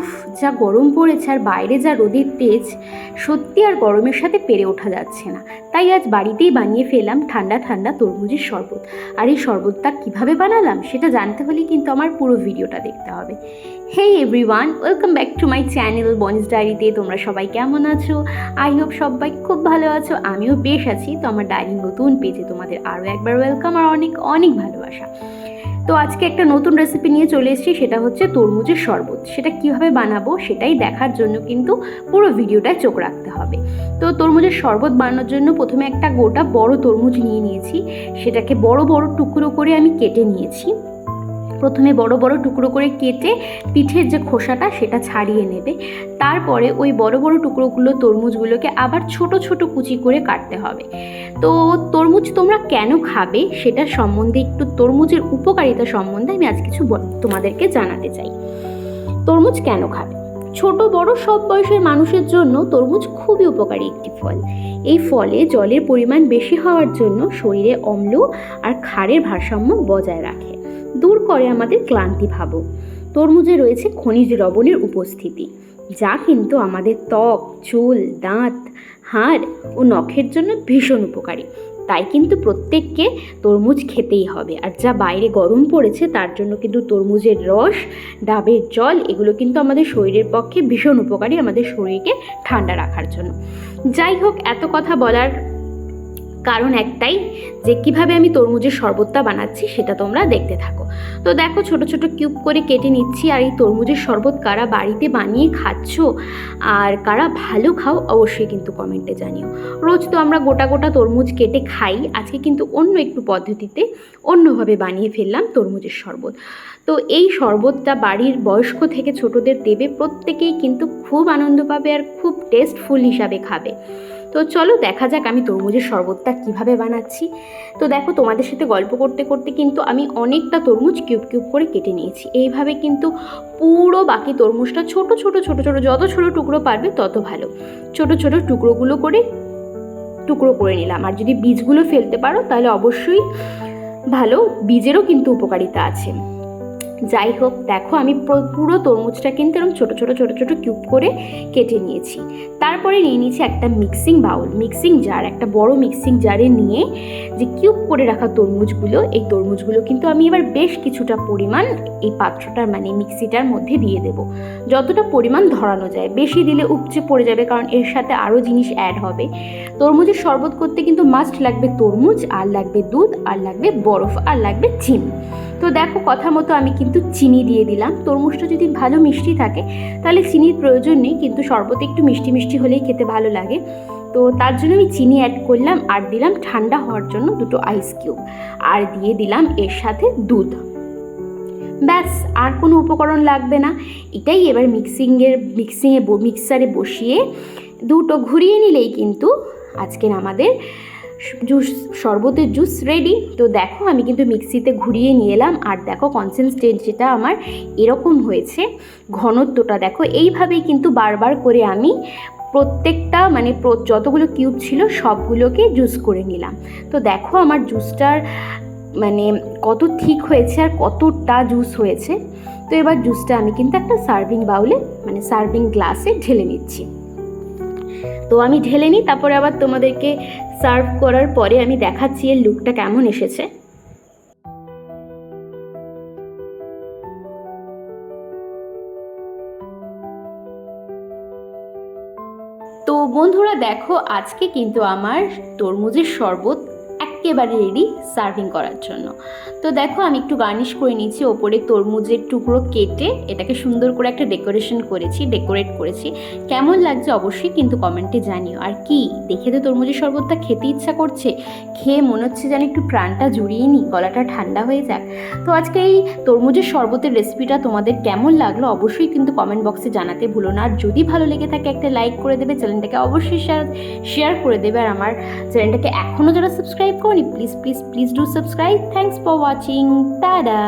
উফ, যা গরম পড়েছে আর বাইরে যা রোদের তেজ, সত্যি আর গরমের সাথে পেরে ওঠা যাচ্ছে না। তাই আজ বাড়িতেই বানিয়ে ফেললাম ঠান্ডা ঠান্ডা তরমুজের শরবত। আর এই শরবতটা কীভাবে বানালাম সেটা জানতে হলে কিন্তু আমার পুরো ভিডিওটা দেখতে হবে। Hey everyone, welcome back to my channel Boni's ডায়েরিতে। তোমরা সবাই কেমন আছো? আই হোপ সবাই খুব ভালো আছো, আমিও বেশ আছি। তো আমার ডায়েরি নতুন পেজে তোমাদের আরও একবার ওয়েলকাম আর অনেক অনেক ভালোবাসা। তো আজকে একটা নতুন রেসিপি নিয়ে চলে এসেছি, সেটা হচ্ছে তরমুজের শরবত। সেটা কীভাবে বানাবো সেটাই দেখার জন্য কিন্তু পুরো ভিডিওটায় চোখ রাখতে হবে। তো তরমুজের শরবত বানানোর জন্য প্রথমে একটা গোটা বড় তরমুজ নিয়ে নিয়েছি। সেটাকে বড় বড় টুকরো করে আমি কেটে নিয়েছি। প্রথমে বড় বড় টুকরো করে কেটে পিঠের যে খোসাটা সেটা ছাড়িয়ে নেবে। তারপরে ওই বড় বড় টুকরোগুলো তরমুজগুলোকে আবার ছোট ছোট কুচি করে কাটতে হবে। তো তরমুজ তোমরা কেন খাবে সেটা সম্বন্ধে, একটু তরমুজের উপকারিতা সম্বন্ধে আমি আজ কিছু তোমাদেরকে জানাতে চাই। তরমুজ কেন খাবে? ছোট বড় সব বয়সের মানুষের জন্য তরমুজ খুবই উপকারী একটি ফল। এই ফলে জলের পরিমাণ বেশি হওয়ার জন্য শরীরে অম্ল আর ক্ষারের ভারসাম্য বজায় রাখে, দূর করে আমাদের ক্লান্তি ভাবও। তরমুজে রয়েছে খনিজ লবণের উপস্থিতি, যা কিন্তু আমাদের ত্বক, চুল, দাঁত, হাড় ও নখের জন্য ভীষণ উপকারী। তাই কিন্তু প্রত্যেককে তরমুজ খেতেই হবে। আর যা বাইরে গরম পড়েছে তার জন্য কিন্তু তরমুজের রস, ডাবের জল এগুলো কিন্তু আমাদের শরীরের পক্ষে ভীষণ উপকারী, আমাদের শরীরকে ঠান্ডা রাখার জন্য। যাই হোক, এত কথা বলার কারণ একটাই, যে কিভাবে আমি তরমুজের শরবতটা বানাচ্ছি সেটা তোমরা দেখতে থাকো। তো দেখো, ছোট ছোট কিউব করে কেটে নিচ্ছি। আর এই তরমুজের শরবত কারা বাড়িতে বানিয়ে খাচ্ছ আর কারা ভালো খাও অবশ্যই কিন্তু কমেন্টে জানিও। রোজ তো আমরা গোটা গোটা তরমুজ কেটে খাই, আজকে কিন্তু অন্য একটু পদ্ধতিতে অন্যভাবে বানিয়ে ফেললাম তরমুজের শরবত। তো এই শরবতটা বাড়ির বয়স্ক থেকে ছোটদের দেবে, প্রত্যেকেই কিন্তু খুব আনন্দ পাবে আর খুব টেস্টফুল হিসাবে খাবে। তো চলো দেখা যাক আমি তরমুজের শরবতটা কিভাবে বানাচ্ছি। তো দেখো, তোমাদের সাথে গল্প করতে করতে কিন্তু আমি অনেকটা তরমুজ কিউব কিউব করে কেটে নিয়েছি। এইভাবে কিন্তু পুরো বাকি তরমুজটা ছোট ছোট ছোট ছোট যত ছোট টুকরো পারবে তত ভালো, ছোট ছোট টুকরো করে নিলাম। আর যদি বীজগুলো ফেলতে পারো তাহলে অবশ্যই ভালো, বীজেরও কিন্তু উপকারিতা আছে। যাই হোক, দেখো আমি পুরো তরমুজটা কিন্তু এরকম ছোটো ছোটো ছোটো ছোটো কিউব করে কেটে নিয়েছি। তারপরে নিয়ে নিয়েছি একটা মিক্সিং জার, একটা বড় মিক্সিং জারে নিয়ে যে কিউব করে রাখা তরমুজগুলো, এই তরমুজগুলো কিন্তু আমি এবার বেশ কিছুটা পরিমাণ এই পাত্রটার মানে মিক্সিটার মধ্যে দিয়ে দেব। যতটা পরিমাণ ধরানো যায়, বেশি দিলে উপচে পড়ে যাবে, কারণ এর সাথে আরও জিনিস অ্যাড হবে। তরমুজের শরবত করতে কিন্তু মাস্ট লাগবে তরমুজ, আর লাগবে দুধ, আর লাগবে বরফ, আর লাগবে চিনি। তো দেখো, কথা মতো আমি কিন্তু চিনি দিয়ে দিলাম। তরমুজটা যদি ভালো মিষ্টি থাকে তাহলে চিনির প্রয়োজন নেই, কিন্তু শরবতে একটু মিষ্টি মিষ্টি হলেই খেতে ভালো লাগে। তো তার জন্য আমি চিনি অ্যাড করলাম, আর দিলাম ঠান্ডা হওয়ার জন্য দুটো আইস কিউব, আর দিয়ে দিলাম এর সাথে দুধ। ব্যাস, আর কোনো উপকরণ লাগবে না। এটাই এবার মিক্সারে বসিয়ে দুটো ঘুরিয়ে নিলেই কিন্তু আজকের আমাদের শরবতের জুস রেডি। তো দেখো, আমি কিন্তু মিক্সিতে ঘুরিয়ে নিয়ে এলাম, আর দেখো কনসিস্টেন্সিটা আমার এরকম হয়েছে। ঘনত্বটা দেখো, এইভাবেই কিন্তু বারবার করে আমি প্রত্যেকটা মানে যতগুলো কিউব ছিল সবগুলোকে জুস করে নিলাম। তো দেখো আমার জুসটার মানে কত ঠিক হয়েছে আর কতটা জুস হয়েছে। তো এবার জুসটা আমি কিন্তু একটা সার্ভিং বাউলে মানে সার্ভিং গ্লাসে ঢেলে নিচ্ছি। তো আমি ঢেলে নিই, তারপরে আবার তোমাদেরকে সার্ভ করার পরে আমি দেখাচ্ছি এর লুকটা কেমন এসেছে। তো বন্ধুরা দেখো, আজকে কিন্তু আমার তরমুজের শরবত একেবারে রেডি সার্ভিং করার জন্য। তো দেখো, আমি একটু গার্নিশ করে নিয়েছি, ওপরে তরমুজের টুকরো কেটে এটাকে সুন্দর করে একটা ডেকোরেট করেছি। কেমন লাগছে অবশ্যই কিন্তু কমেন্টে জানিও। আর কি দেখে তো তরমুজের শরবতটা খেতে ইচ্ছা করছে, খেয়ে মনে হচ্ছে যেন একটু প্রাণটা জুড়িয়ে নিই, গলাটা ঠান্ডা হয়ে যাক। তো আজকে এই তরমুজের শরবতের রেসিপিটা তোমাদের কেমন লাগলো অবশ্যই কিন্তু কমেন্ট বক্সে জানাতে ভুলো না। আর যদি ভালো লেগে থাকে একটা লাইক করে দেবে, চ্যানেলটাকে অবশ্যই শেয়ার করে দেবে। আর আমার চ্যানেলটাকে এখনও যারা সাবস্ক্রাইব করনি, please please please do subscribe. Thanks for watching, tata.